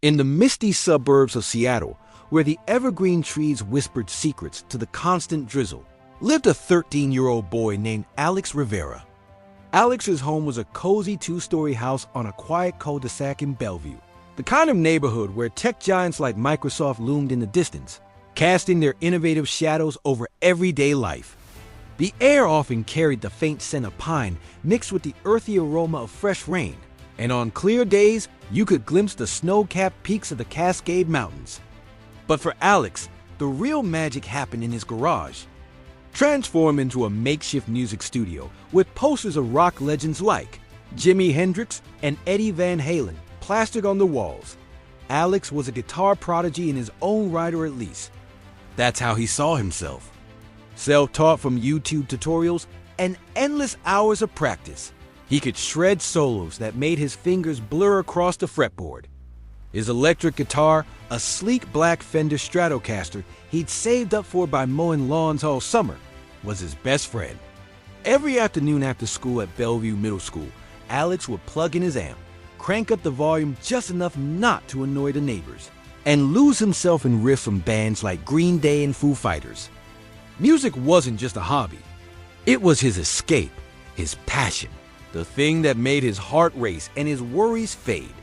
In the misty suburbs of Seattle, where the evergreen trees whispered secrets to the constant drizzle, lived a 13-year-old boy named Alex Rivera. Alex's home was a cozy two-story house on a quiet cul-de-sac in Bellevue, the kind of neighborhood where tech giants like Microsoft loomed in the distance, casting their innovative shadows over everyday life. The air often carried the faint scent of pine mixed with the earthy aroma of fresh rain, and on clear days, you could glimpse the snow-capped peaks of the Cascade Mountains. But for Alex, the real magic happened in his garage. Transformed into a makeshift music studio with posters of rock legends like Jimi Hendrix and Eddie Van Halen plastered on the walls, Alex was a guitar prodigy in his own right, or at least that's how he saw himself. Self-taught from YouTube tutorials and endless hours of practice, he could shred solos that made his fingers blur across the fretboard. His electric guitar, a sleek black Fender Stratocaster he'd saved up for by mowing lawns all summer, was his best friend. Every afternoon after school at Bellevue Middle School, Alex would plug in his amp, crank up the volume just enough not to annoy the neighbors, and lose himself in riffs from bands like Green Day and Foo Fighters. Music wasn't just a hobby. It was his escape, his passion, the thing that made his heart race and his worries fade.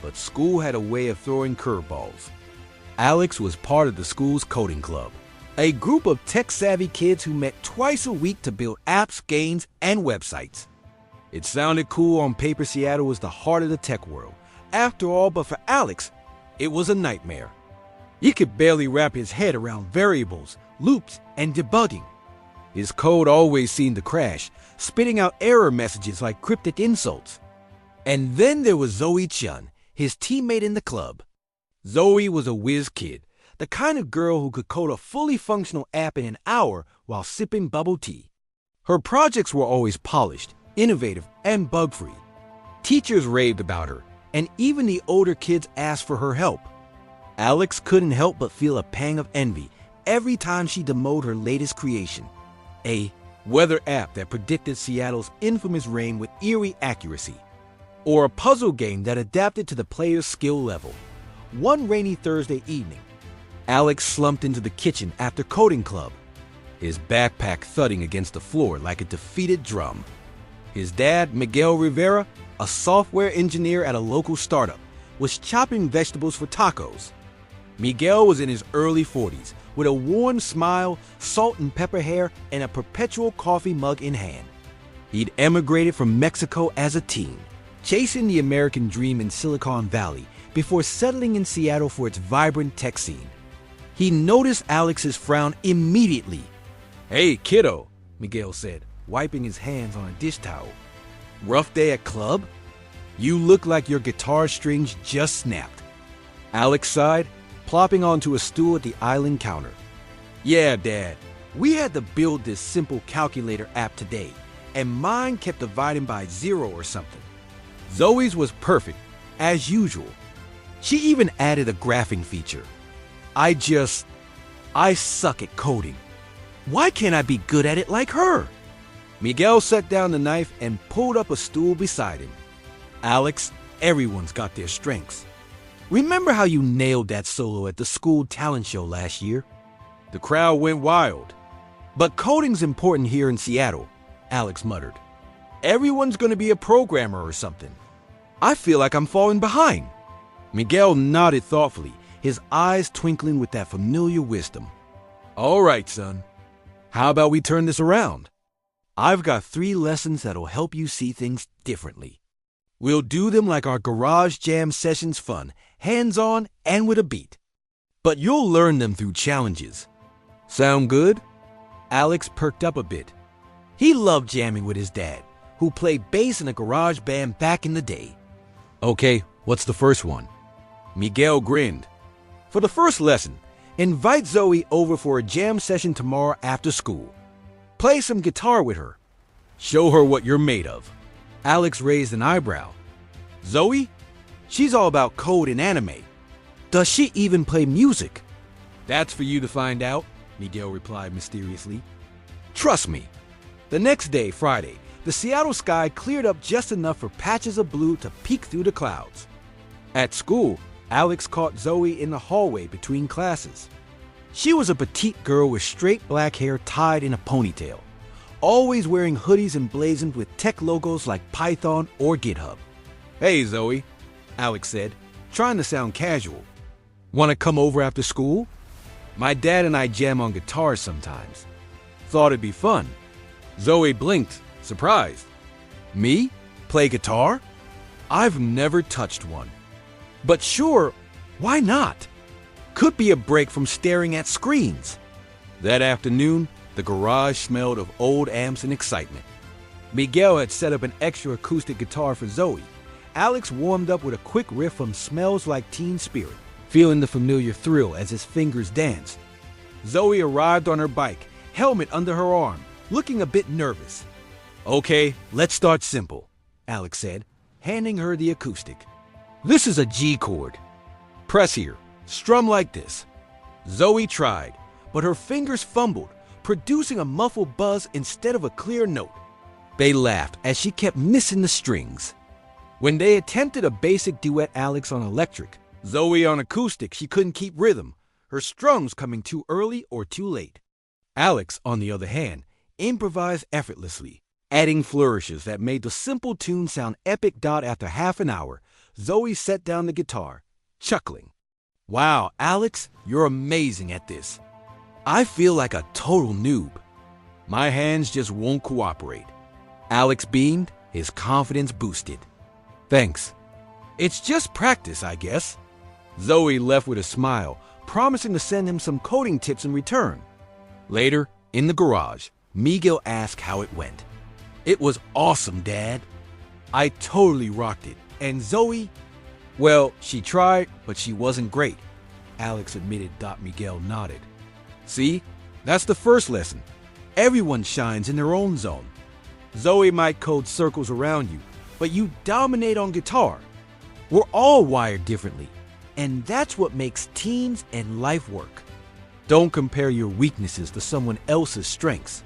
But school had a way of throwing curveballs. Alex was part of the school's coding club, a group of tech-savvy kids who met twice a week to build apps, games, and websites. It sounded cool on paper. Seattle was the heart of the tech world, after all, but for Alex, it was a nightmare. He could barely wrap his head around variables, loops, and debugging. His code always seemed to crash, spitting out error messages like cryptic insults. And then there was Zoe Chun, his teammate in the club. Zoe was a whiz kid, the kind of girl who could code a fully functional app in an hour while sipping bubble tea. Her projects were always polished, innovative, and bug-free. Teachers raved about her, and even the older kids asked for her help. Alex couldn't help but feel a pang of envy every time she demoed her latest creation, a weather app that predicted Seattle's infamous rain with eerie accuracy, or a puzzle game that adapted to the player's skill level. One rainy Thursday evening, Alex slumped into the kitchen after coding club, his backpack thudding against the floor like a defeated drum. His dad, Miguel Rivera, a software engineer at a local startup, was chopping vegetables for tacos. Miguel was in his early 40s, with a worn smile, salt and pepper hair, and a perpetual coffee mug in hand. He'd emigrated from Mexico as a teen, chasing the American dream in Silicon Valley before settling in Seattle for its vibrant tech scene. He noticed Alex's frown immediately. "Hey, kiddo," Miguel said, wiping his hands on a dish towel. "Rough day at club? You look like your guitar strings just snapped." Alex sighed, plopping onto a stool at the island counter. "Yeah, Dad, we had to build this simple calculator app today, and mine kept dividing by 0 or something." Zoe's was perfect, as usual. She even added a graphing feature. I suck at coding. Why can't I be good at it like her?" Miguel set down the knife and pulled up a stool beside him. "Alex, everyone's got their strengths. Remember how you nailed that solo at the school talent show last year?" The crowd went wild. "But coding's important here in Seattle," Alex muttered. "Everyone's going to be a programmer or something. I feel like I'm falling behind." Miguel nodded thoughtfully, his eyes twinkling with that familiar wisdom. "All right, son. How about we turn this around? I've got 3 lessons that'll help you see things differently. We'll do them like our garage jam sessions fun, hands-on and with a beat. But you'll learn them through challenges. Sound good?" Alex perked up a bit. He loved jamming with his dad, who played bass in a garage band back in the day. "Okay, what's the first one?" Miguel grinned. "For the first lesson, invite Zoe over for a jam session tomorrow after school. Play some guitar with her. Show her what you're made of." Alex raised an eyebrow. "Zoe? She's all about code and anime. Does she even play music?" "That's for you to find out," Miguel replied mysteriously. "Trust me." The next day, Friday, the Seattle sky cleared up just enough for patches of blue to peek through the clouds. At school, Alex caught Zoe in the hallway between classes. She was a petite girl with straight black hair tied in a ponytail, always wearing hoodies emblazoned with tech logos like Python or GitHub. "Hey, Zoe," Alex said, trying to sound casual. "Want to come over after school? My dad and I jam on guitars sometimes. Thought it'd be fun." Zoe blinked, surprised. "Me? Play guitar? I've never touched one. But sure, why not? Could be a break from staring at screens." That afternoon, the garage smelled of old amps and excitement. Miguel had set up an extra acoustic guitar for Zoe. Alex warmed up with a quick riff from Smells Like Teen Spirit, feeling the familiar thrill as his fingers danced. Zoe arrived on her bike, helmet under her arm, looking a bit nervous. "Okay, let's start simple," Alex said, handing her the acoustic. "This is a G chord. Press here, strum like this." Zoe tried, but her fingers fumbled, producing a muffled buzz instead of a clear note. They laughed as she kept missing the strings. When they attempted a basic duet, Alex on electric, Zoe on acoustic, she couldn't keep rhythm, her strums coming too early or too late. Alex, on the other hand, improvised effortlessly, adding flourishes that made the simple tune sound epic. After half an hour, Zoe set down the guitar, chuckling. "Wow, Alex, you're amazing at this. I feel like a total noob. My hands just won't cooperate." Alex beamed, his confidence boosted. "Thanks. It's just practice, I guess." Zoe left with a smile, promising to send him some coding tips in return. Later, in the garage, Miguel asked how it went. "It was awesome, Dad. I totally rocked it. And Zoe, well, she tried, but she wasn't great," Alex admitted. Miguel nodded. "See, that's the first lesson. Everyone shines in their own zone. Zoe might code circles around you, but you dominate on guitar. We're all wired differently, and that's what makes teens and life work. Don't compare your weaknesses to someone else's strengths.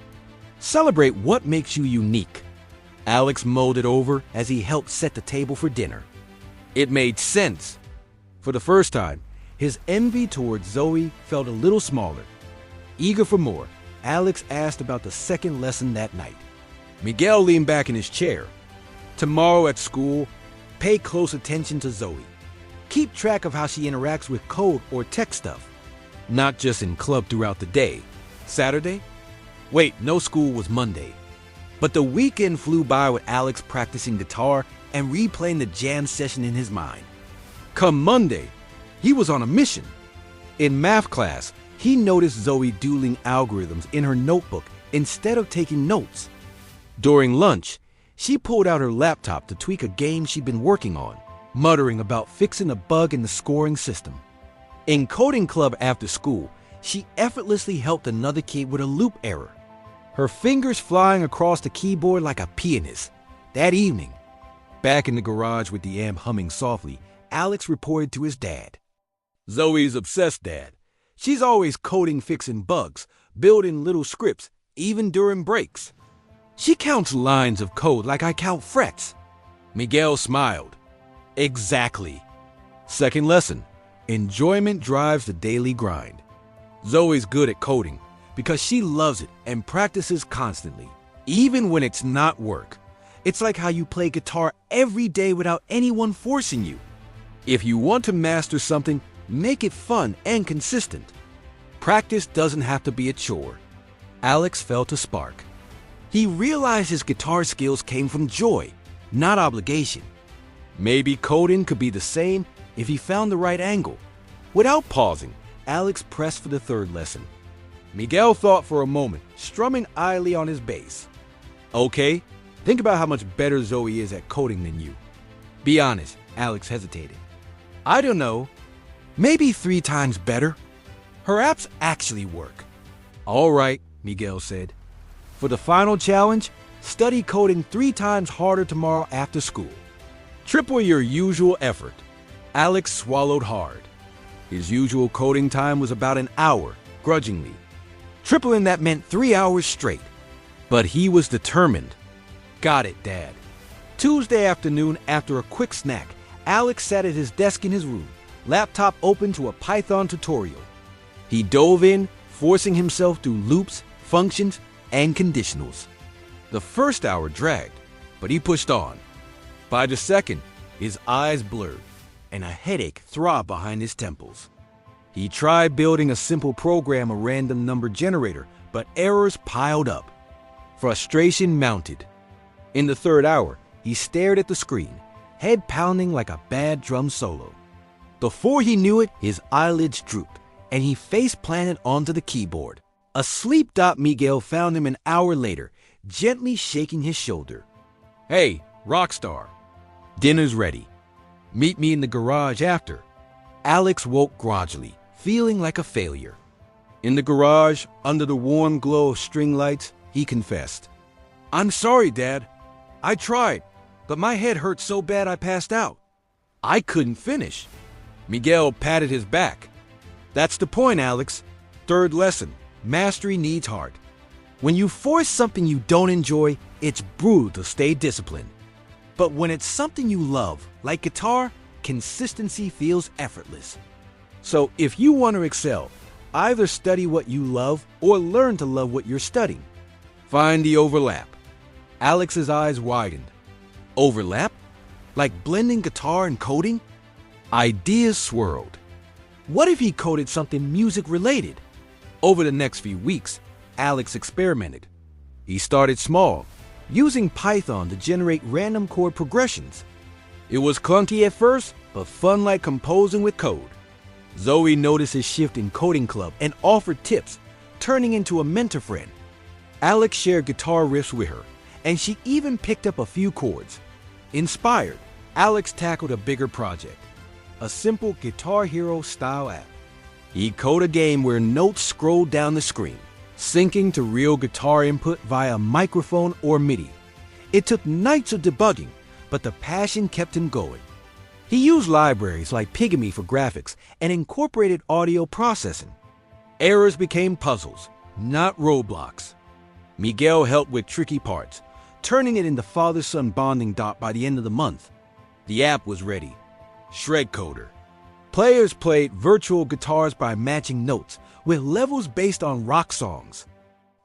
Celebrate what makes you unique." Alex mulled it over as he helped set the table for dinner. It made sense. For the first time, his envy towards Zoe felt a little smaller. Eager for more, Alex asked about the second lesson that night. Miguel leaned back in his chair. "Tomorrow at school, pay close attention to Zoe. Keep track of how she interacts with code or tech stuff. Not just in club throughout the day. Saturday? Wait, no school was Monday." But the weekend flew by with Alex practicing guitar and replaying the jam session in his mind. Come Monday, he was on a mission. In math class, he noticed Zoe doodling algorithms in her notebook instead of taking notes. During lunch, she pulled out her laptop to tweak a game she'd been working on, muttering about fixing a bug in the scoring system. In coding club after school, she effortlessly helped another kid with a loop error, her fingers flying across the keyboard like a pianist. That evening, back in the garage with the amp humming softly, Alex reported to his dad. "Zoe's obsessed, Dad. She's always coding, fixing bugs, building little scripts, even during breaks. She counts lines of code like I count frets." Miguel smiled. "Exactly. Second lesson, enjoyment drives the daily grind. Zoe's good at coding because she loves it and practices constantly, even when it's not work. It's like how you play guitar every day without anyone forcing you. If you want to master something, make it fun and consistent. Practice doesn't have to be a chore." Alex felt a spark. He realized his guitar skills came from joy, not obligation. Maybe coding could be the same if he found the right angle. Without pausing, Alex pressed for the third lesson. Miguel thought for a moment, strumming idly on his bass. "Okay, think about how much better Zoe is at coding than you." "Be honest," Alex hesitated. "I don't know. Maybe 3 times better. Her apps actually work." "All right," Miguel said. "For the final challenge, study coding 3 times harder tomorrow after school. Triple your usual effort." Alex swallowed hard. His usual coding time was about an hour, grudgingly. Tripling that meant 3 hours straight. But he was determined. "Got it, Dad." Tuesday afternoon, after a quick snack, Alex sat at his desk in his room, laptop open to a Python tutorial. He dove in, forcing himself through loops, functions, and conditionals. The first hour dragged, but he pushed on. By the second, his eyes blurred, and a headache throbbed behind his temples. He tried building a simple program, a random number generator, but errors piled up. Frustration mounted. In the third hour, he stared at the screen, head pounding like a bad drum solo. Before he knew it, his eyelids drooped, and he face-planted onto the keyboard. Asleep, Miguel found him an hour later, gently shaking his shoulder. "Hey, Rockstar, dinner's ready. Meet me in the garage after." Alex woke groggy, feeling like a failure. In the garage, under the warm glow of string lights, he confessed, "I'm sorry, Dad. I tried, but my head hurt so bad I passed out. I couldn't finish." Miguel patted his back. "That's the point, Alex. Third lesson, mastery needs heart. When you force something you don't enjoy, it's brutal to stay disciplined. But when it's something you love, like guitar, consistency feels effortless. So if you want to excel, either study what you love or learn to love what you're studying. Find the overlap." Alex's eyes widened. Overlap? Like blending guitar and coding? Ideas swirled. What if he coded something music-related? Over the next few weeks, Alex experimented. He started small, using Python to generate random chord progressions. It was clunky at first, but fun like composing with code. Zoe noticed his shift in coding club and offered tips, turning into a mentor friend. Alex shared guitar riffs with her, and she even picked up a few chords. Inspired, Alex tackled a bigger project, a simple Guitar Hero style app. He coded a game where notes scrolled down the screen, syncing to real guitar input via microphone or MIDI. It took nights of debugging, but the passion kept him going. He used libraries like Pygmy for graphics and incorporated audio processing. Errors became puzzles, not roadblocks. Miguel helped with tricky parts, turning it into father-son bonding by the end of the month. The app was ready. Shred Coder. Players played virtual guitars by matching notes, with levels based on rock songs.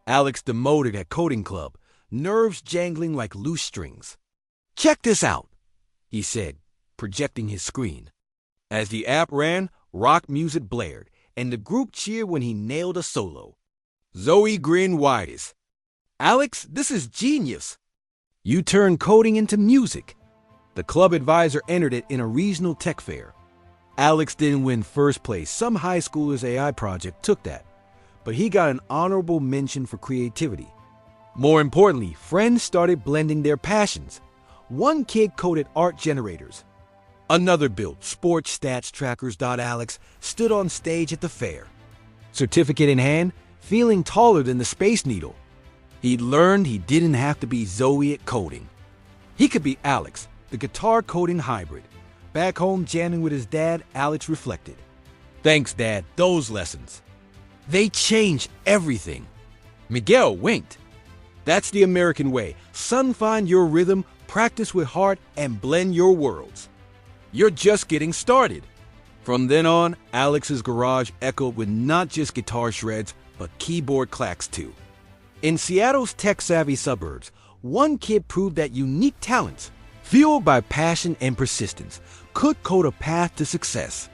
Alex demoted at coding club, nerves jangling like loose strings. "Check this out," he said, projecting his screen. As the app ran, rock music blared, and the group cheered when he nailed a solo. Zoe grinned widest. "Alex, this is genius. You turned coding into music." The club advisor entered it in a regional tech fair. Alex didn't win first place. Some high schoolers' AI project took that, but he got an honorable mention for creativity. More importantly, friends started blending their passions. One kid coded art generators. Another built sports stats trackers. Alex stood on stage at the fair, certificate in hand, feeling taller than the Space Needle. He'd learned he didn't have to be Zoe at coding. He could be Alex, the guitar coding hybrid. Back home jamming with his dad, Alex reflected. "Thanks, Dad, those lessons. They changed everything." Miguel winked. "That's the American way. Son, find your rhythm, practice with heart, and blend your worlds. You're just getting started." From then on, Alex's garage echoed with not just guitar shreds, but keyboard clacks too. In Seattle's tech-savvy suburbs, one kid proved that unique talents, fueled by passion and persistence, could code a path to success.